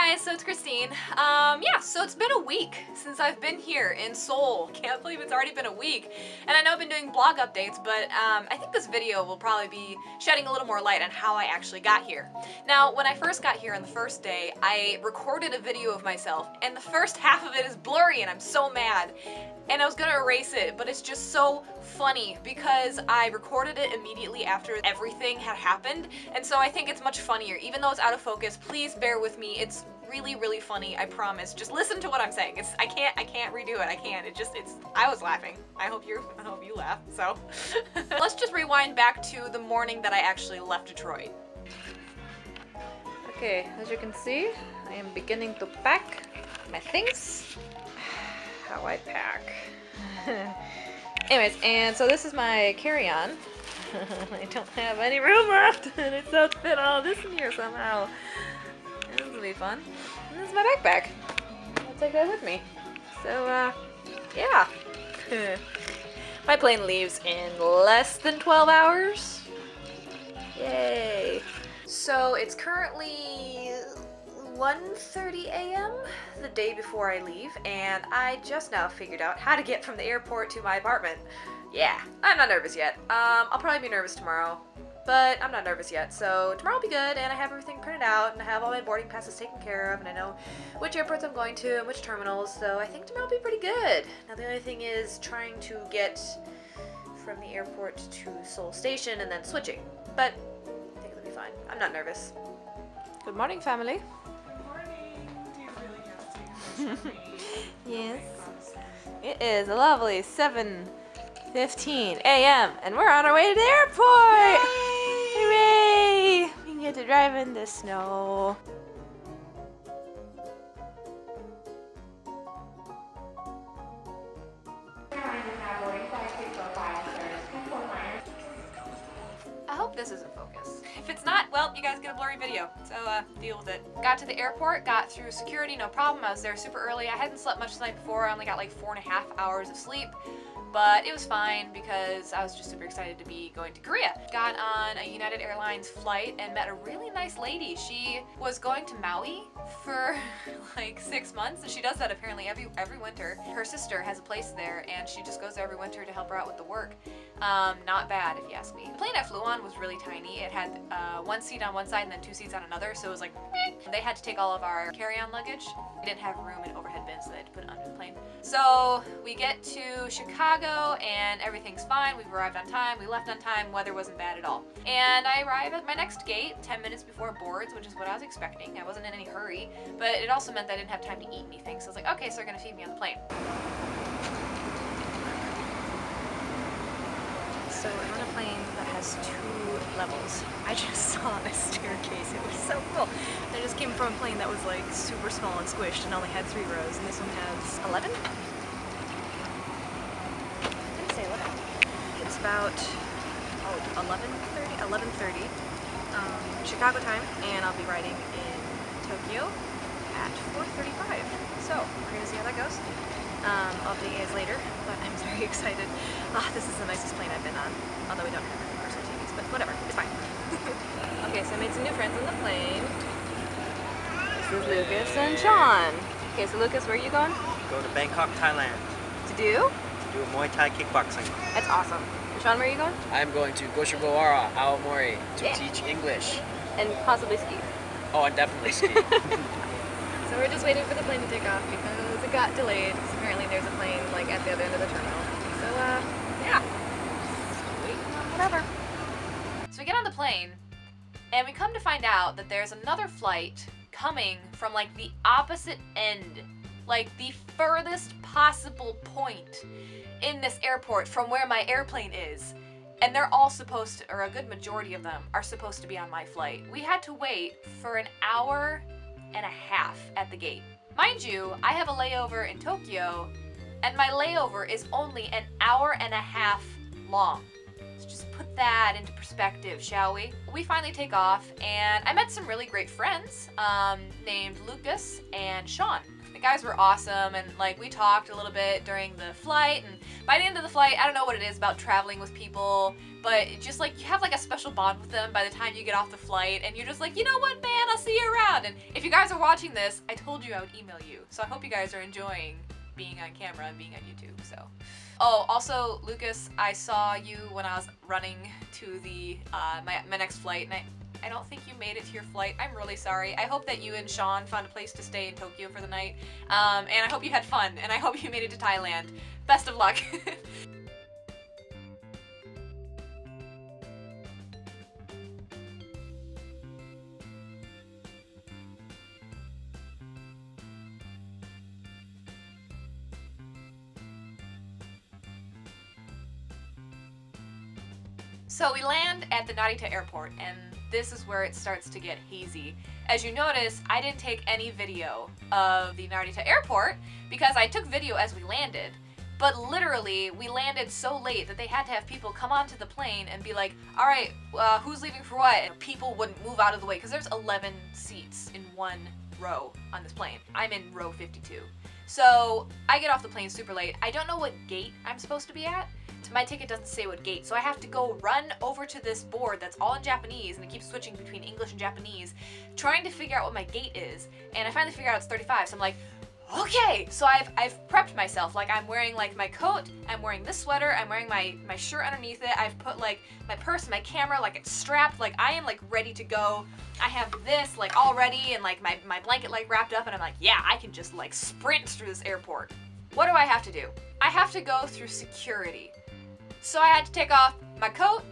guys, so it's Christine. Yeah, so it's been a week since I've been here in Seoul. Can't believe it's already been a week. And I know I've been doing blog updates, but I think this video will probably be shedding a little more light on how I actually got here. Now, when I first got here on the first day, I recorded a video of myself, and the first half of it is blurry, and I'm so mad. And I was gonna erase it, but it's just so funny because I recorded it immediately after everything had happened, and so I think it's much funnier. Even though it's out of focus, please bear with me. It's really, really funny, I promise. Just listen to what I'm saying. I can't redo it. I can't. I was laughing. I hope you laugh. So let's just rewind back to the morning that I actually left Detroit. Okay, as you can see, I am beginning to pack my things. How I pack. Anyways, and so this is my carry-on. I don't have any room left, and it's so to fit all this in here somehow. This will be fun. And this is my backpack. I'll take that with me. So, yeah. My plane leaves in less than 12 hours. Yay. So it's currently 1:30 a.m. the day before I leave, and I just now figured out how to get from the airport to my apartment. Yeah, I'm not nervous yet. I'll probably be nervous tomorrow, but I'm not nervous yet. So tomorrow will be good, and I have everything printed out, and I have all my boarding passes taken care of, and I know which airports I'm going to and which terminals, so I think tomorrow will be pretty good. Now the only thing is trying to get from the airport to Seoul Station and then switching, but I think it'll be fine. I'm not nervous. Good morning, family. Yes, it is a lovely 7:15 a.m. and we're on our way to the airport! Yay! Hooray! We can get to drive in the snow. I hope this isn't focused. If it's not, well, you guys get a blurry video, so deal with it. Got to the airport, got through security, no problem. I was there super early. I hadn't slept much the night before. I only got like 4.5 hours of sleep, but it was fine because I was just super excited to be going to Korea. Got on a United Airlines flight and met a really nice lady. She was going to Maui for like 6 months, and she does that apparently every winter. Her sister has a place there, and she just goes there every winter to help her out with the work. Not bad, if you ask me. The plane I flew on was really tiny. It had one seat on one side and then 2 seats on another, so it was like, they had to take all of our carry-on luggage. We didn't have room in overhead bins, so they had to put it under the plane. So we get to Chicago, and everything's fine. We've arrived on time. We left on time. Weather wasn't bad at all. And I arrive at my next gate 10 minutes before boards, which is what I was expecting. I wasn't in any hurry, but it also meant that I didn't have time to eat anything. So I was like, okay, so they're gonna feed me on the plane. So I'm on a plane that has 2 levels. I just saw a staircase. It was so cool. I just came from a plane that was like super small and squished and only had 3 rows, and this one has 11? I didn't say 11. It's about 11:30 Chicago time, and I'll be riding in Tokyo at 4:35. So we're gonna see how that goes. I'll update you guys later, but I'm very excited. This is the nicest plane I've been on, although we don't have any personal TVs, but whatever, it's fine. Okay, so I made some new friends on the plane. This is Lucas and Sean. Okay, so Lucas, where are you going? Go to Bangkok, Thailand. To do? To do a Muay Thai kickboxing. That's awesome. And Sean, where are you going? I'm going to Goshigawara, Aomori, to teach English. And possibly ski. Oh, and definitely ski. So we're just waiting for the plane to take off because it got delayed. Because apparently there's a plane like at the other end of the terminal. So yeah, waiting on whatever. So we get on the plane, and we come to find out that there's another flight coming from like the opposite end, like the furthest possible point in this airport from where my airplane is. And they're all supposed to, or a good majority of them, are supposed to be on my flight. We had to wait for an hour and a half at the gate. Mind you, I have a layover in Tokyo, and my layover is only an hour and a half long. So just put that into perspective, shall we? We finally take off, and I met some really great friends named Lucas and Sean. The guys were awesome, and like we talked a little bit during the flight, and by the end of the flight, I don't know what it is about traveling with people, but just like you have like a special bond with them by the time you get off the flight, and you're just like, you know what, man, I'll see you around. And if you guys are watching this, I told you I would email you, so I hope you guys are enjoying being on camera and being on YouTube. So, oh, also Lucas, I saw you when I was running to the my next flight, and I don't think you made it to your flight. I'm really sorry. I hope that you and Sean found a place to stay in Tokyo for the night, and I hope you had fun, and I hope you made it to Thailand. Best of luck. So we land at the Narita airport, and this is where it starts to get hazy. As you notice, I didn't take any video of the Narita airport because I took video as we landed, but literally we landed so late that they had to have people come onto the plane and be like, all right, who's leaving for what? And people wouldn't move out of the way because there's 11 seats in one row on this plane. I'm in row 52. So I get off the plane super late. I don't know what gate I'm supposed to be at. My ticket doesn't say what gate, so I have to go run over to this board that's all in Japanese, and it keeps switching between English and Japanese, trying to figure out what my gate is, and I finally figure out it's 35, so I'm like, okay! So I've prepped myself, like I'm wearing like my coat, I'm wearing this sweater, I'm wearing my shirt underneath it, I've put like my purse and my camera, like it's strapped, like I am like ready to go. I have this like all ready, and like my blanket like wrapped up, and I'm like, yeah, I can just like sprint through this airport. What do I have to do? I have to go through security. So I had to take off my coat,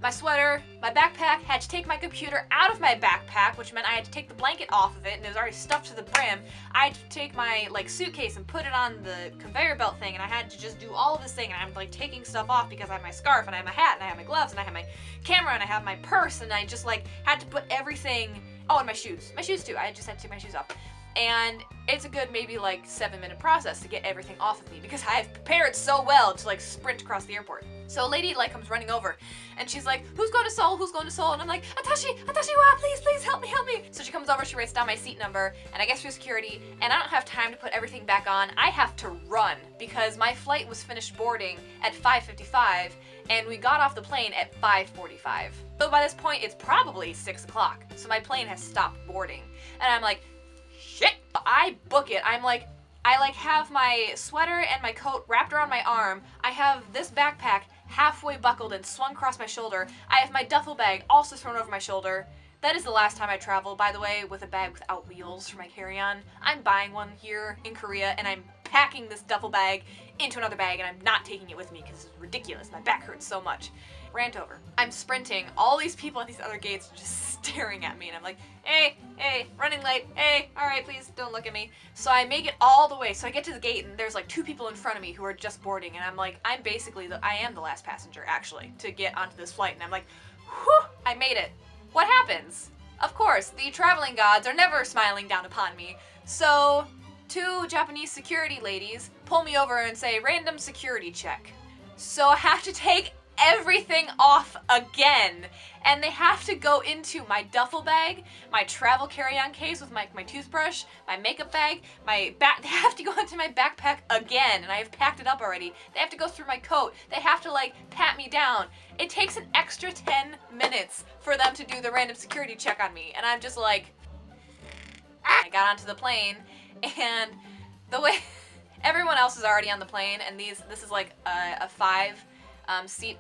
my sweater, my backpack, had to take my computer out of my backpack, which meant I had to take the blanket off of it, and it was already stuffed to the brim. I had to take my like suitcase and put it on the conveyor belt thing, and I had to just do all of this thing, and I'm like taking stuff off because I have my scarf, and I have my hat, and I have my gloves, and I have my camera, and I have my purse, and I just like had to put everything, oh, and my shoes too, I just had to take my shoes off. And it's a good maybe like 7-minute process to get everything off of me because I've prepared so well to like sprint across the airport. So a lady like comes running over and she's like, who's going to Seoul? Who's going to Seoul? And I'm like, Atashi, wa, please help me. So she comes over, she writes down my seat number, and I get through security, and I don't have time to put everything back on. I have to run because my flight was finished boarding at 5:55 and we got off the plane at 5:45. So by this point it's probably 6 o'clock. So my plane has stopped boarding. And I'm like, shit! I book it. I like have my sweater and my coat wrapped around my arm. I have this backpack halfway buckled and swung across my shoulder. I have my duffel bag also thrown over my shoulder. That is the last time I travel, by the way, with a bag without wheels for my carry-on. I'm buying one here in Korea, and I'm packing this duffel bag into another bag, and I'm not taking it with me because it's ridiculous. My back hurts so much. Rant over. I'm sprinting. All these people at these other gates are just staring at me, and I'm like, hey, running late, hey, alright, please don't look at me. So I make it all the way. So I get to the gate, and there's like 2 people in front of me who are just boarding, and I'm like, I am the last passenger, actually, to get onto this flight, and I'm like, whew, I made it. What happens? Of course, the traveling gods are never smiling down upon me, so 2 Japanese security ladies pull me over and say, random security check. So I have to take everything off again, and they have to go into my duffel bag, my travel carry-on case with my toothbrush, my makeup bag, they have to go into my backpack again, and I have packed it up already. They have to go through my coat. They have to like pat me down. It takes an extra 10 minutes for them to do the random security check on me, and I'm just like, I got onto the plane, and the way everyone else is already on the plane, and this is like a 5 seat.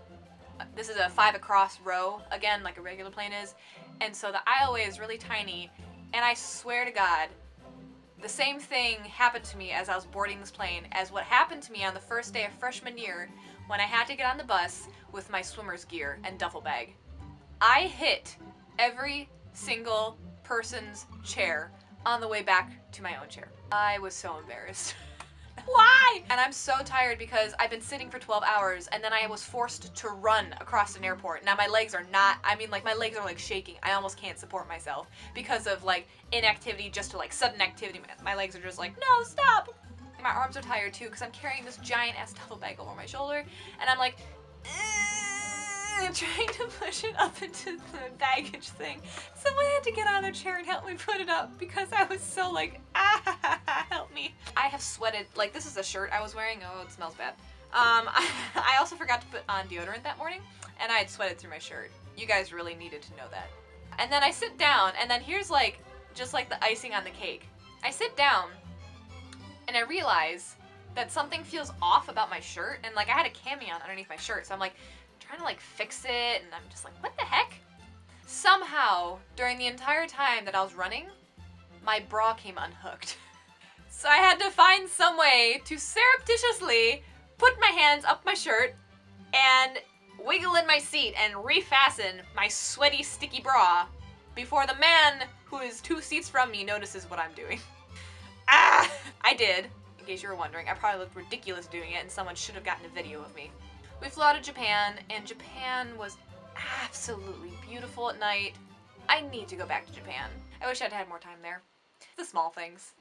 This is a 5 across row, again, like a regular plane is, and so the aisleway is really tiny, and I swear to God, the same thing happened to me as I was boarding this plane as what happened to me on the first day of freshman year when I had to get on the bus with my swimmer's gear and duffel bag. I hit every single person's chair on the way back to my own chair. I was so embarrassed. Why? And I'm so tired because I've been sitting for 12 hours and then I was forced to run across an airport. Now my legs are not, I mean like my legs are like shaking. I almost can't support myself because of like inactivity, just to like sudden activity. My legs are just like, no, stop. My arms are tired too because I'm carrying this giant ass duffel bag over my shoulder and I'm like, trying to push it up into the baggage thing. Someone had to get on their chair and help me put it up because I was so like, help me. I have sweated, like this is a shirt I was wearing. Oh, it smells bad. I also forgot to put on deodorant that morning and I had sweated through my shirt. You guys really needed to know that. And then I sit down and then here's like, just like the icing on the cake. I sit down and I realize that something feels off about my shirt and like I had a cami on underneath my shirt, so I'm like trying to like fix it and I'm just like, what the heck? Somehow, during the entire time that I was running, my bra came unhooked. So I had to find some way to surreptitiously put my hands up my shirt and wiggle in my seat and refasten my sweaty, sticky bra before the man who is 2 seats from me notices what I'm doing. I did. In case you were wondering, I probably looked ridiculous doing it and someone should have gotten a video of me. We flew out of Japan and Japan was absolutely beautiful at night. I need to go back to Japan. I wish I'd had more time there. The small things.